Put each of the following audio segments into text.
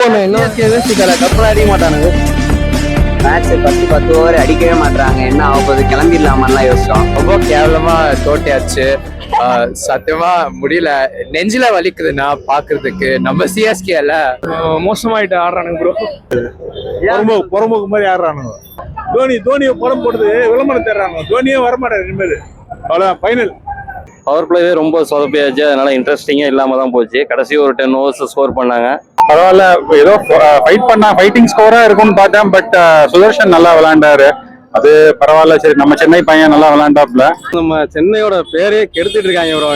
கப்பல் அடிக்க மாட்டானுங்க. மேட்ச் 10 ஓவர் அடிக்கவே மாட்டாங்க. என்ன ஆக போகுது, கிளம்பிடலாமான்லாம் யோசிச்சோம். ரொம்ப கேவலமா தோட்டியாச்சு. சத்தியமா முடியல, நெஞ்சில வலிக்குதுன்னா பாக்குறதுக்கு. நம்ம சிஎஸ்கேல மோசமாயிட்டு ஆடுறானுங்க ப்ரோ. புறம்போக்கு மாதிரி ஆடுறானுங்க. தோனியை படம் போடுறது விளம்பரம் தர்றாங்க. தோனியே வரமாட்டாரு இனிமேல். அவ்வளோ ஃபைனல். பவர் பிளேவே ரொம்ப சொதப்பியாச்சு. அதனால இன்ட்ரெஸ்டிங்கா இல்லாம தான் போச்சு. கடைசி ஒரு 10 ஓவர்ஸ் ஸ்கோர் பண்ணாங்க. பரவாயில்ல, ஏதோ ஃபைட்டிங் ஸ்கோரா இருக்கும்னு பார்த்தேன். பட் சுதர்ஷன் நல்லா விளையாண்டாரு. அது பரவாயில்ல. சரி, நம்ம சென்னை பையன் நல்லா விளையாண்டாப்ல. நம்ம சென்னையோட பேரே கெடுத்துட்டு இருக்காங்க ப்ரோ.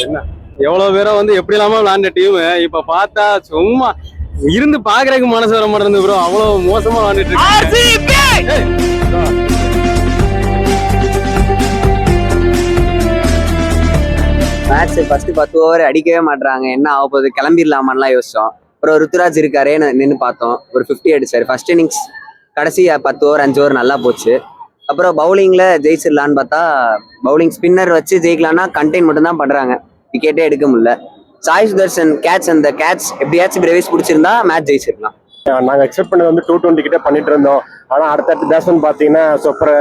என்ன எவ்வளவு பேரை வந்து எப்படி இல்லாம விளையாண்ட டீம் இப்ப பார்த்தா சும்மா இருந்து பாக்குறதுக்கு மனசு வர மாட்டேங்குது ப்ரோ. அவ்வளவு மோசமா விளையாண்டுட்டு இருக்காங்க. மேட்ச் 10 ஓவர் அடிக்கவே மாட்டாங்க. என்ன ஆக போகுது, கிளம்பிடலாமான்லாம் யோசிச்சோம். அப்புறம் ருத்துராஜ் இருக்காரே நின்று பார்த்தோம். ஒரு 50 அடிச்சாரு ஃபர்ஸ்ட் இன்னிங்ஸ். கடைசி 10 ஓவர் 5 ஓவர் நல்லா போச்சு. அப்புறம் பவுலிங்ல ஜெயிச்சிடலான்னு பார்த்தா பவுலிங் ஸ்பின்னர் வச்சு ஜெயிக்கலான்னா கண்டெயின் மட்டும் தான் பண்றாங்க. விக்கெட்டே எடுக்க முடியல. சாய் சுதர்ஷன் அந்த கேட்ச் எப்படியாச்சும் பிரவேஷ் பிடிச்சிருந்தா மேட்ச் ஜெயிச்சிருக்கலாம். நாங்கள் எக்ஸ்பெக்ட் பண்ணது வந்து 220 கிட்ட பண்ணிட்டு இருந்தோம். ஆனால் அடுத்தடுத்த பேட்ஸ்மேன் பார்த்தீங்கன்னா சூப்பர்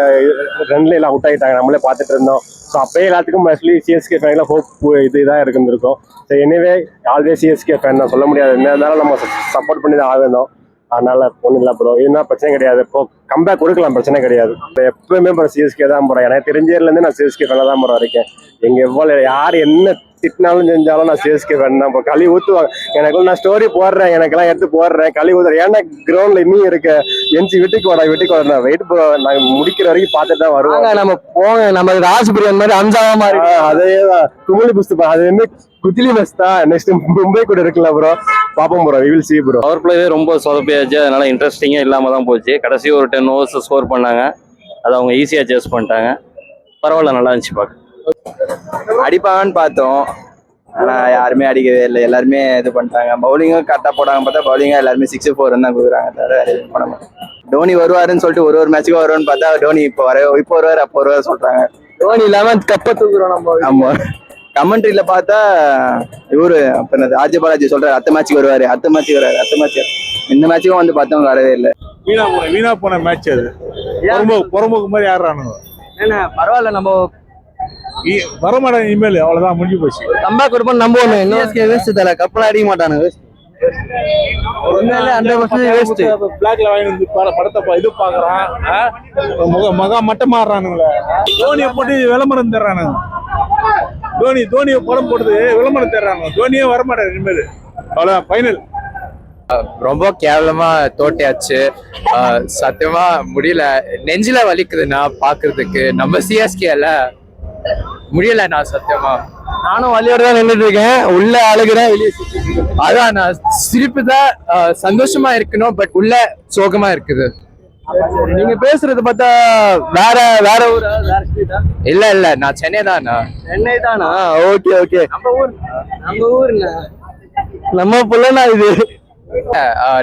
ரன்ல எல்லாம் அவுட் ஆகிட்டாங்க. நம்மளே பார்த்துட்டு இருந்தோம். ஸோ அப்பயே எல்லாத்துக்கும் மோஸ்ட்லி சிஎஸ்கே ஃபேனில் ஹோப் இதுதான் இருந்திருக்கும். So anyway always CSK fan தான், சொல்ல முடியாது. என்ன இருந்தாலும் நம்ம சப்போர்ட் பண்ணி தான் ஆகணும். அதனால ஒன்றும் இல்லை ப்ரோ. இதுனா பிரச்சனை கிடையாது. இப்போ கம்பேக் கொடுக்கலாம், பிரச்சனை கிடையாது. இப்போ எப்பவுமே ப்ரோ சிஎஸ்கே தான் போகிறேன். எனக்கு தெரிஞ்சதுலேருந்து நான் சிஎஸ்கே ஃபேனில் தான் ப்ரோ இருக்கேன். எங்கள் எவ்வளோ யார் என்ன திட்டினாலும் செஞ்சாலும் நான் சிஎஸ்கே ஃபேன் தான். இப்போ களி ஊற்றுவாங்க எனக்கு. நான் ஸ்டோரி போடுறேன், எனக்கெல்லாம் எடுத்து போடுறேன், களி ஊற்றுறேன். ஏன்னா கிரவுண்டில் இன்னும் இருக்க எஞ்சி வீட்டுக்கு வாடா நான் வெயிட் ப்ரோ. நான் முடிக்கிற வரைக்கும் பார்த்துட்டு தான் வருவாங்க. நம்ம போங்க, நம்ம ராஜ்பிரியன் மாதிரி அஞ்சாவது மாதிரி. அதே தான் குமிழி புஸ்து. அது வந்து குத்திலி பஸ் தான். நெக்ஸ்ட் மும்பை கூட இருக்குல்ல ப்ரோ. பாப்போம் bro, we will see bro. Power பிளேவே ரொம்ப சொதப்பியாச்சு. அதனால இன்ட்ரெஸ்டிங்கா இல்லாம தான் போச்சு. கடைசி ஒரு 10 ஓவர்ஸ் ஸ்கோர் பண்ணாங்க. அதை அவங்க ஈஸியா சேஸ் பண்ணிட்டாங்க. பரவாயில்ல, நல்லா இருந்துச்சு பார்க்க. அடிப்பாங்கன்னு பார்த்தோம், ஆனா யாருமே அடிக்கவே இல்லை. எல்லாருமே இது பண்ணிட்டாங்க. பவுலிங்கும் கரெக்டாக போடாங்க. பார்த்தா பவுலிங்கா எல்லாருமே 6-4 தான் கொடுக்குறாங்க. தவிர பண்ண மாட்டோம். டோனி வருவாருன்னு சொல்லிட்டு ஒரு மேட்சுக்கு வருவான்னு பார்த்தா டோனி இப்போ வருவார், அப்போ வருவார் சொல்றாங்க. டோனி இல்லாம கப்ப தூக்குறோம் நம்ம. ஆமா, கமெண்ட்ரியில பார்த்தா இவரு ஆர்ஜே பாலாஜி சொல்றாரு அடுத்த மேட்சுக்கு வருவாரு, அடுத்த மேட்ச். இந்த மேட்சுக்கும் வந்து பார்த்தவங்க வரவே இல்லை. வீணா போன மேட்ச் அது. புறம்போக்கு மாதிரி ஆடுறானுங்க. ஏன்னா பரவாயில்ல, நம்ம வரமாட்டாங்க இனிமேல். அவ்வளவுதான், முடிஞ்சு போச்சு. கம்பேக் கொடுப்போம் நம்ம. ஒண்ணு இன்னும் கப்பல் அடிக்க மாட்டானுங்க. பிளாக்ல வாங்கி படத்தை இது பாக்குறான். மகா மட்டம் ஆடுறானுங்களே. தோனியை போட்டு விளம்பரம் தர்றானுங்க. தோனியை படம் போடுறது விளம்பரம் தர்றாங்க. தோனியே வரமாட்டாரு இனிமேல். அவ்வளவுதான், ஃபைனல். ரொம்ப கேவலமா தோட்டியாச்சு. சத்தியமா முடியல, நெஞ்சில வலிக்குதுன்னா பாக்குறதுக்கு. நம்ம சிஎஸ்கேல முடியல. நான் சத்தியமா நானும் வலியோட தான் நின்றுட்டு இருக்கேன். உள்ள அழுகுறேன், வெளியே அதான் நான் சிரிப்பு தான். சந்தோஷமா இருக்கணும், பட் உள்ள சோகமா இருக்குது. நீங்க பேசுறது பார்த்தா வேற ஊர். இல்ல நான் சென்னை தானா. சென்னை தானா? ஓகே. நம்ம ஊருங்க, நம்ம புள்ளனா இது.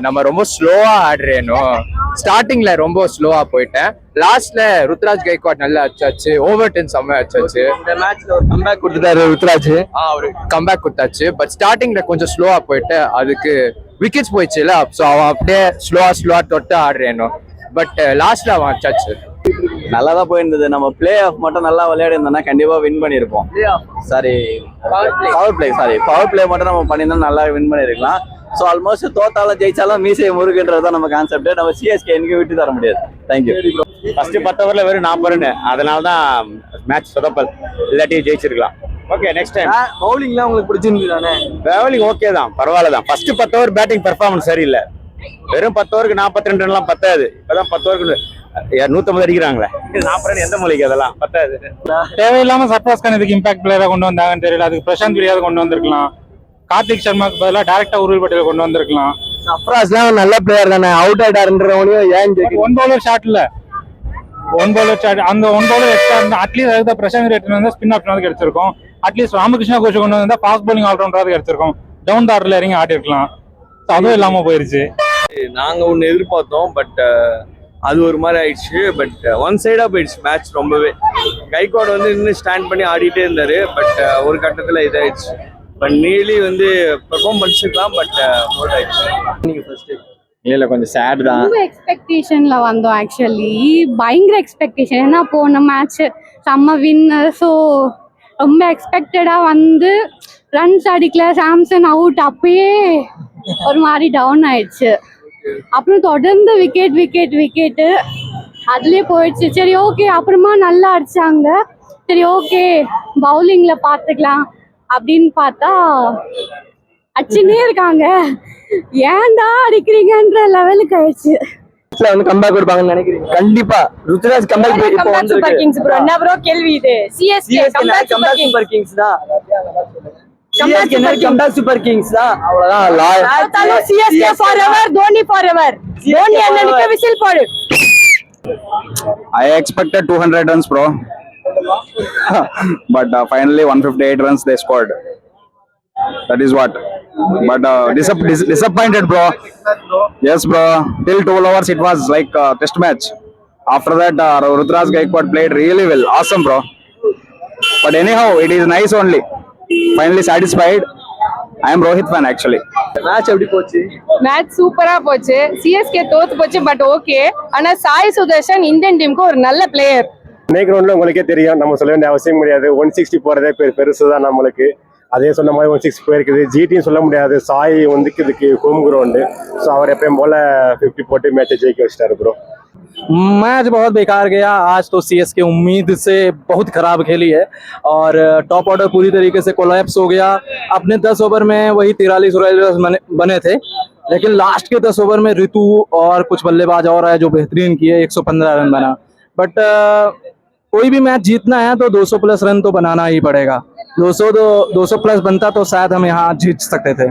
நம்ம ரொம்ப ஸ்லோவா ஆடுறேனோ. ஸ்டார்டிங்ல ரொம்ப ஸ்லோவா போயிட்டேன். லாஸ்ட்ல ருத்ராஜ் கைக்வாட் நல்லா அச்சாச்சு. ஓவர்டன் செம்ம அச்சாச்சு. இந்த மேட்ச்ல ஒரு கம்பேக் கொடுத்தாரு ருத்ராஜ். அவரு கம்பேக் கொடுத்தாச்சு. பட் ஸ்டார்டிங்ல கொஞ்சம் ஸ்லோவா போயிட்டு அதுக்கு விக்கெட்ஸ் போயிடுச்சுல. ஸோ அவன் அப்படியே ஸ்லோவா தொட்டு ஆடுறேனோ. பட் லாஸ்ட்ல அவன் அச்சாச்சு. நல்லா தான் போயிருந்தது. நம்ம பிளே ஆஃப் மட்டும் நல்லா விளையாடி இருந்தோம்னா கண்டிப்பா வின் பண்ணிருப்போம். பவர் பிளே மட்டும் நம்ம பண்ணியிருந்தோம், நல்லா வின் பண்ணிருக்கலாம். ஸோ ஆல்மோஸ்ட் தோத்தாலும் ஜெயிச்சாலும் மீசை முருகுன்றது நம்ம கான்செப்ட். நம்ம சிஎஸ்கே எனக்கு விட்டு தர முடியாது. தேங்க்யூ. ஃபர்ஸ்ட் 10 ஓவர்ல வெறும் 40 ரன். அதனால தான் மேட்ச் சொதப்பல். இல்லாட்டி ஜெயிச்சிருக்கலாம். Okay, next time. பவுலிங்லாம் உங்களுக்கு பிடிச்சிருந்துதானே? பவுலிங் ஓகே தான், பரவாயில்ல தான். ஃபர்ஸ்ட் 10 ஓவர் பேட்டிங் பெர்ஃபார்மன்ஸ் சரியில்லை. வெறும் 10 ஓவருக்கு 42 ரன்லாம் பத்தாது. இப்பதான் 10 ஓவருக்கு 150 அடிக்கிறாங்களே. 40 ரன் எந்த மொழிக்கு அதெல்லாம் பத்தாது. தேவையில்லாம சர்ஃப்ராஸ் கான் இதுக்கு இம்பாக்ட் பிளேயரா கொண்டு வந்தாங்கன்னு தெரியல. அதுக்கு பிரசாந்த் பிரியாத கொண்டு வந்திருக்கலாம். கார்த்திக் சர்மாக்கு பதிலாக டைரக்டா உருள் பட்டேல் கொண்டு வந்திருக்கலாம். சர்ஃப்ராஸ்லாம் நல்ல பிளேயர் தானே. அவுட் ஆயிட்டாருன்றவனையும் ஏன் ஒன் பவுலர் ஷாட் இல்ல. அந்த ஒன் பவுலர் எக்ஸ்ட்ரா இருந்தா அட்லீஸ்ட் அதுக்கு பிரசாந்த் ரேட் வந்து ஸ்பின் ஆப்ஷன் கிடைச்சிருக்கும். அட்லீஸ்ட் ராமகிருஷ்ணா கோஷ் கொண்டு வந்தா ஃபாஸ்ட் பவுலிங் ஆல்ரவுண்டராக கிடைச்சிருக்கும். டவுன் டார்ல இறங்கி ஆடிருக்கலாம். அதுவும் இல்லாம போயிருச்சு. நாங்க ஒன்னு எதிர்பார்த்தோம், பட் அது ஒரு மாதிரி ஆயிடுச்சு. பட் ஒன் சைடா போயிடுச்சு மேட்ச். ரொம்பவே கைக்வாட் வந்து இன்னும் ஸ்டாண்ட் பண்ணி ஆடிட்டே இருந்தாரு. பட் ஒரு கட்டத்துல இதாயிடுச்சு. பட் நீலி வந்து பெர்ஃபார்ம் பண்ணிச்சிருக்கலாம் பட் அவுட் ஆயிடுச்சு. நீங்க ஃபர்ஸ்ட் இல்ல கொஞ்சம் சேட் தான். ரொம்ப எக்ஸ்பெக்டேஷன்ல வந்தோம் ஆக்சுவலி, பயங்கர எக்ஸ்பெக்டேஷன். ஏன்னா போன மேட்ச் செம்ம வின்னர், ஸோ ரொம்ப எக்ஸ்பெக்டடா வந்து ரன்ஸ் அடிக்கல, சாம்சன் அவுட், அப்பயே ஒரு மாதிரி டவுன் ஆயிடுச்சு. அப்புறம் தொடர்ந்து விக்கெட்டு அதுலயே போயிடுச்சு. சரி ஓகே, அப்புறமா நல்லா அடிச்சாங்க, சரி ஓகே பவுலிங்ல பாத்துக்கலாம் அப்படின்னு பார்த்தா அடிச்சுன்னே இருக்காங்க. ஏன்டா அடிக்கிறீங்கன்ற லெவலுக்கு ஆயிடுச்சு. வந்து கம்பேக் கொடுப்பாங்கன்னு நினைக்கிறீங்க? கண்டிப்பா Ruturaj comeback super Kings bro. என்ன ப்ரோ கேள்வி இது? சிஎஸ்கே கம்பேக் சூப்பர் கிங்ஸ் தான். கம்பேக் சூப்பர் கிங்ஸ் தான். அவ்வளவுதான். CSK forever, Dhoni forever. Dhoni அண்ணனுக்கு விசில் போடு. I expected 200 runs, bro. But finally 158 runs they scored. That is what. But disappointed, bro. Yes, bro. Till 12 hours it was like a test match. After that, Rutraj Gaikwad played really well. Awesome, bro. But anyhow, it is nice only. Finally satisfied. I am Rohit fan actually. Match எப்படி போச்சு? Match சூப்பரா போச்சு. CSK தோத்து போச்சு but okay. ஆனா Sai Sudarshan Indian டீமுக்கு ஒரு நல்ல பிளேயர். இன்னைக்கு ரவுண்ட்ல உங்களுக்கே தெரியும், நம்ம சொல்ல வேண்டிய அவசியம் கிடையாது. 160 போறதே பெருசு தான் நம்மளுக்கு. அதே சொன்ன மாதிரி 160 போயிருக்குது. ஜிடியும் சொல்ல முடியாது, சாய் வந்து இதுக்கு ஹோம் கிரவுண்டு. ஸோ அவர் எப்பயும் போல 50 போட்டு மேட்சை ஜெயிக்க வச்சிட்டாரு ப்ரோ. मैच बहुत बेकार गया आज तो। सीएसके उम्मीद से बहुत खराब खेली है और टॉप ऑर्डर पूरी तरीके से कोलैप्स हो गया। अपने 10 ओवर में वही 43 रन बने थे, लेकिन लास्ट के 10 ओवर में ऋतु और कुछ बल्लेबाज और है जो बेहतरीन किए, 115 रन बना। बट कोई भी मैच जीतना है तो 200 प्लस रन तो बनाना ही पड़ेगा। 200 प्लस बनता तो शायद हम यहाँ जीत सकते थे।